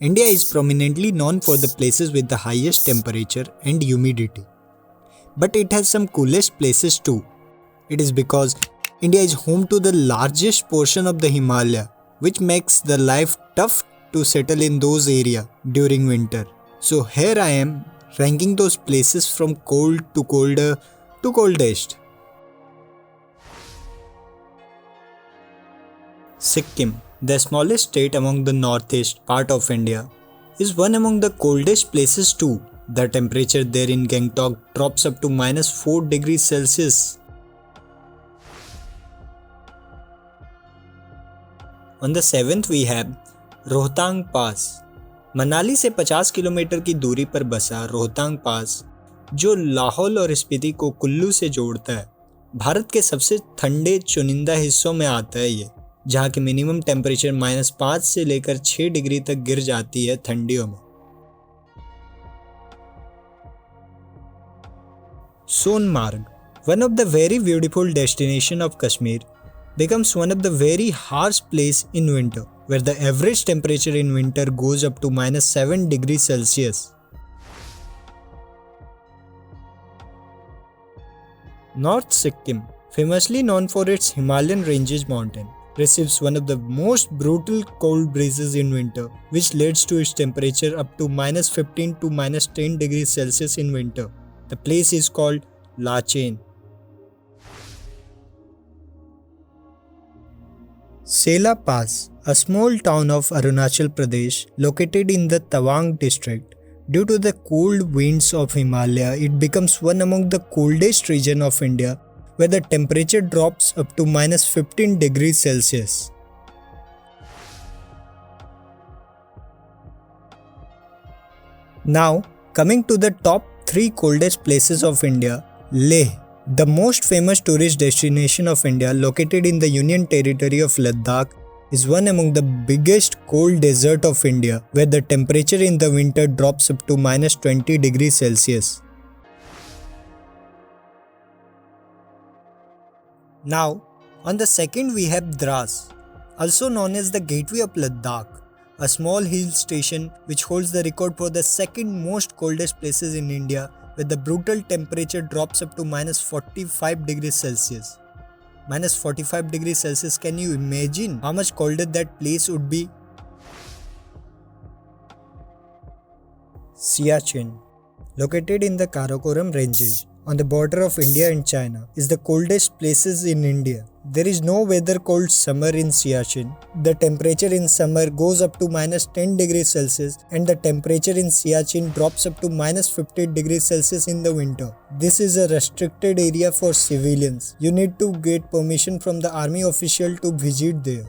India is prominently known for the places with the highest temperature and humidity. But it has some coolest places too. It is because India is home to the largest portion of the Himalaya, which makes the life tough to settle in those areas during winter. So here I am ranking those places from cold to colder to coldest. Sikkim, the smallest state among the northeast part of India, is one among the coldest places too. The temperature there in Gangtok drops up to -4 degrees Celsius. On the 7th we have Rohtang पास। मनाली से 50 kilometre की दूरी पर बसा रोहतांग पास, जो लाहौल और स्पीति को कुल्लू से जोड़ता है, भारत के सबसे ठंडे चुनिंदा हिस्सों में आता है ये, जहाँ की मिनिमम टेम्परेचर -5 से लेकर 6 डिग्री तक गिर जाती है ठंडियों में। Sonamarg, one of the very beautiful destination of Kashmir, becomes one of the very harsh place in winter, where the average temperature in winter goes up to -7 degrees Celsius. North Sikkim, famously known for its Himalayan ranges mountain, receives one of the most brutal cold breezes in winter, which leads to its temperature up to -15 to -10 degrees Celsius in winter. The place is called Lachen. Sela Pass, a small town of Arunachal Pradesh located in the Tawang district. Due to the cold winds of Himalaya, it becomes one among the coldest region of India, where the temperature drops up to -15 degrees Celsius. Now, coming to the top 3 coldest places of India, Leh, the most famous tourist destination of India, located in the Union Territory of Ladakh, is one among the biggest cold desert of India, where the temperature in the winter drops up to -20 degrees Celsius. Now, on the second we have Dras, also known as the Gateway of Ladakh, a small hill station which holds the record for the second most coldest places in India, where the brutal temperature drops up to -45 degrees Celsius. -45 degrees Celsius, can you imagine how much colder that place would be? Siachen, located in the Karakoram ranges on the border of India and China, is the coldest places in India. There is no weather called summer in Siachen. The temperature in summer goes up to -10 degrees Celsius, and the temperature in Siachen drops up to -50 degrees Celsius in the winter. This is a restricted area for civilians. You need to get permission from the army official to visit there.